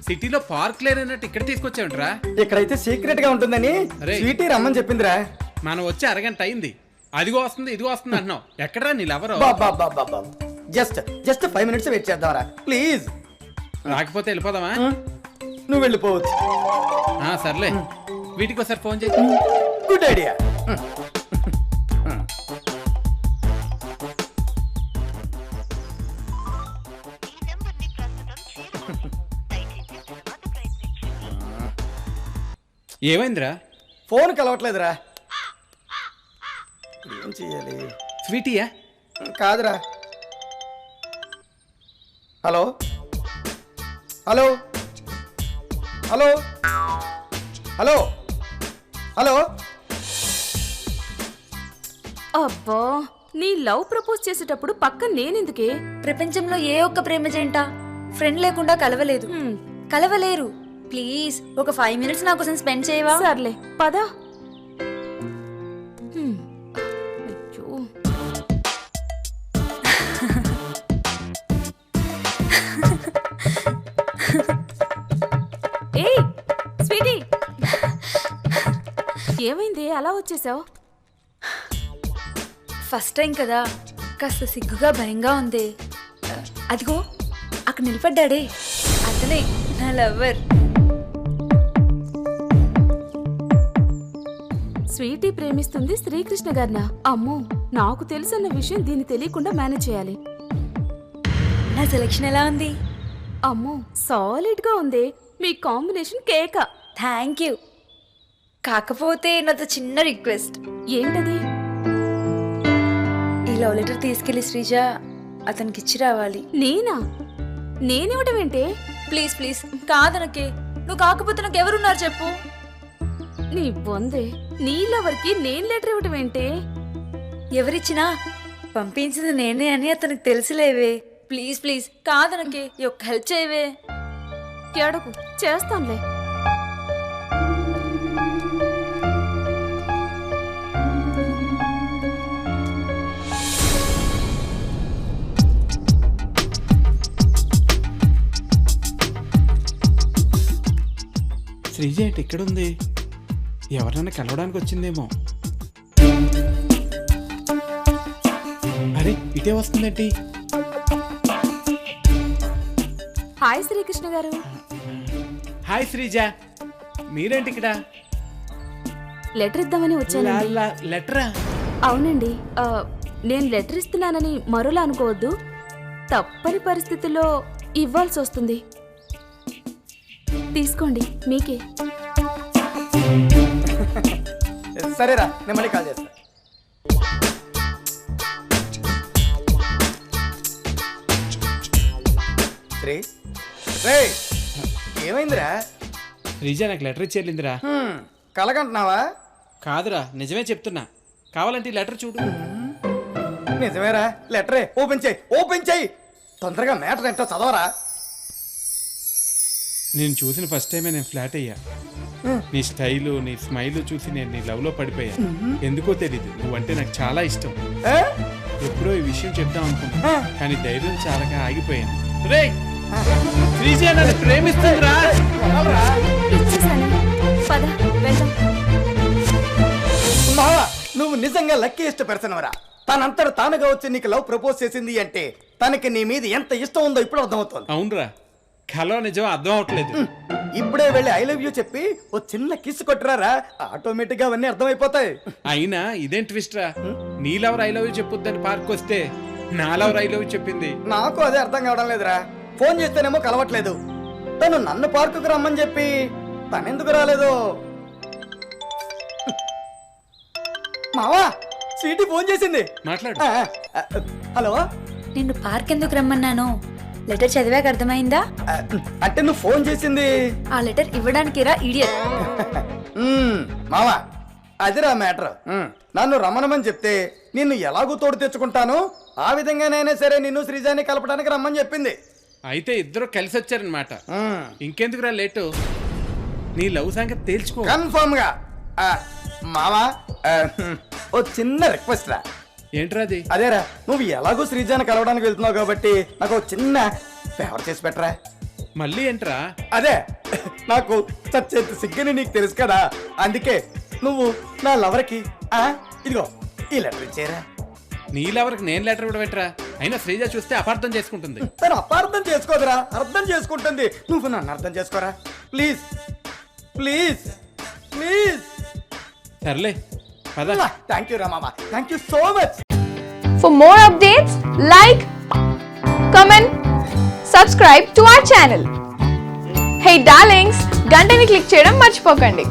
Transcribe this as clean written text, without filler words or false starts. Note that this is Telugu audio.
సిటీలో పార్క్ లేనట్టు ఇక్కడ తీసుకొచ్చావుంట్రా. ఇక్కడైతే సీక్రెట్ గా ఉంటుందని స్వీటీ రమ్మని చెప్పిందిరా. మనం వచ్చి అరగంట అయింది. అదిగో వస్తుంది ఇదిగో వస్తుంది అంటున్నావు. ఎక్కడరా నీళ్ళెవరో? జస్ట్ 5 minutes వెయిట్ చేద్దాంరా ప్లీజ్. రాకపోతే వెళ్ళిపోదామా? నువ్వు వెళ్ళిపోవచ్చు. సర్లే, వీటికి ఒకసారి ఫోన్ చేయి. Good idea. ఏమైందిరా? ఫోన్ కలవట్లేదురా. ఏం చెయ్యాలి? స్వీటీయా? కాదురా. Hello hello hello hello hello. అబ్బా, నీ లవ్ ప్రపోజ్ చేసేటప్పుడు పక్కన నేనెందుకే? ప్రపంచంలో ఏ ఒక్క ప్రేమ జంట ఫ్రెండ్ లేకుండా కలవలేదు, కలవలేరు. ప్లీజ్ ఒక 5 minutes నా కోసం స్పెండ్ చేయవా? సర్లే పదా. అయ్యో, ఏయ్ స్వీటీ, ఏమైంది అలా వచ్చేసావు? ఫస్ట్ టైం కదా, కాస్త సిగ్గుగా భయంగా ఉంది. అదిగో అక్కడ నిలబడ్డాడే, అతనే నా లవ్వర్. స్వీటీ ప్రేమిస్తుంది శ్రీకృష్ణ గారినా? అమ్మో, నాకు తెలుసన్న విషయం దీన్ని తెలియకుండా మేనేజ్ చేయాలి. నా సెలెక్షన్ ఎలా ఉంది? అమ్మో, సాలిడ్ గా ఉంది. మీ కాంబినేషన్ కేక. Thank you. కాకపోతే నాతో చిన్న రిక్వెస్ట్. ఏంటది? ఈ లవ్ లెటర్ తీసుకెళ్లి శ్రీజ అతనికి ఇచ్చి రావాలి. నేనా? నేనివ్వటం ఏంటే? ప్లీజ్ ప్లీజ్ కాదనకే. నువ్వు కాకపోతే నాకు ఎవరున్నారు చెప్పు? నీ బొందే, నీళ్ళెవరికి నేను లెటర్ ఇవ్వటం ఏంటే? ఎవరిచ్చినా పంపించింది నేనే అని అతనికి తెలుసులేవే. ప్లీజ్ ప్లీజ్ కాదనకే, ఈ ఒక్క హెల్ప్ చేయవే. అడుగు, చేస్తానులే. శ్రీజ ఏంటి ఇక్కడుంది? ఎవరన్నా కలవడానికి వచ్చిందేమో. అరే ఇటే వస్తుందేంటి? హాయ్ శ్రీకృష్ణ గారు. హాయ్ శ్రీజ, మీరేంటి ఇక్కడ? లెటర్ ఇద్దామని వచ్చానండి. లెటరా? అవునండి. నేను లెటర్ ఇస్తున్నానని మరోలా అనుకోవద్దు. తప్పని పరిస్థితుల్లో ఇవ్వాల్సి వస్తుంది. తీసుకోండి, మీకే. సరేరా, నేను మళ్ళీ కాల్ చేస్తా. ఏమైందిరా? శ్రీజ నాకు లెటర్ ఇచ్చేళ్ళిందిరా. కలగంటున్నావా? కాదురా, నిజమే చెప్తున్నా. కావాలంటే ఈ లెటర్ చూడు. నిజమేరా, లెటరే. ఓపెన్ చేయి, ఓపెన్ చేయి. తొందరగా మ్యాటర్ ఏంటో చదవరా. నేను చూసిన ఫస్ట్ టైమే నేను ఫ్లాట్ అయ్యా. నీ స్టైలు, నీ స్మైల్ చూసి నేను నీ లవ్ లో పడిపోయా. ఎందుకో తెలీదు, నువ్వంటే నాకు చాలా ఇష్టం. ఎప్పుడో ఈ విషయం చెప్దాం అనుకున్నా, కానీ ధైర్యం చాలక ఆగిపోయాను. రేయ్, శ్రీజ నన్ను ప్రేమిస్తుందిరా. పద వెళ్దాం. మావా, నువ్వు నిజంగా లక్కీయెస్ట్ పర్సన్ వరా. తనంతట తానుగా వచ్చి నీకు లవ్ ప్రపోజ్ చేసింది అంటే తనకి నీ మీద ఎంత ఇష్టం ఉందో ఇప్పుడు అర్థమవుతుంది. అవునరా, కలో నిజం అర్థం అవట్లేదు. ఇప్పుడే వెళ్ళి ఐ లవ్ యూ చెప్పి ఓ చిన్న కిస్ కొట్టరారా, ఆటోమేటిక్ గా అవన్నీ అర్థమైపోతాయి. అయినా ఇదేం ట్విస్ట్ రా? నీ లవర్ ఐ లవ్ యూ చెప్పొద్దని పార్క్ వస్తే నా లవర్ ఐ లవ్ యూ చెప్పింది. నాకు అదే అర్థం కావడం లేదురా. ఫోన్ చేస్తేనేమో కలవట్లేదు. తను నన్ను పార్కుకు రమ్మని చెప్పి తనెందుకు రాలేదు? మావా, సీటీ ఫోన్ చేసింది. మాట్లాడు. హలో. నిన్ను పార్క్ ఎందుకు రమ్మన్నాను లెటర్ చదివాక అర్థమైందా? అంటే నువ్వు ఫోన్ చేసింది ఆ లెటర్ ఇవ్వడానికి రా ఇడియట్. మావా, అదిరా మ్యాటర్. నన్ను రమ్మనమని చెప్తే నిన్ను ఎలాగూ తోడు తెచ్చుకుంటాను, ఆ విధంగానైనా సరే నిన్ను శ్రీజాని కలపడానికి రమ్మని చెప్పింది. అయితే ఇద్దరు కలిసి వచ్చారనమాట. ఇంకెందుకురా లేటు? నీ లవ్ సంగతి తేల్చుకో. కన్ఫర్మ్ గా. మావా, ఓ చిన్న రిక్వెస్ట్ రా. ఏంట్రా అది? అదేరా, నువ్వు ఎలాగో శ్రీజాని కలవడానికి వెళ్తున్నావు కాబట్టి నాకు చిన్న ఫేవర్ చేసి పెట్టరా. మళ్ళీ ఏంట్రా? అదే నాకు చచ్చేంత సిగ్గని నీకు తెలుసు కదా, అందుకే నువ్వు నా లవర్కి ఇదిగో ఈ లెటర్ ఇచ్చేరా. నీలెవరికి నేను లెటర్ ఇవ్వడం ఏంట్రా? అయినా శ్రీజ చూస్తే అపార్థం చేసుకుంటుంది. తను అపార్థం చేసుకోదురా, అర్థం చేసుకుంటుంది. నువ్వు నన్ను అర్థం చేసుకోరా ప్లీజ్ ప్లీజ్ ప్లీజ్. సర్లే పద. Thank you Rama, thank you so much. For more updates, like, comment, subscribe to our channel. Hey darlings, గంటని click చేయడం మర్చిపోకండి.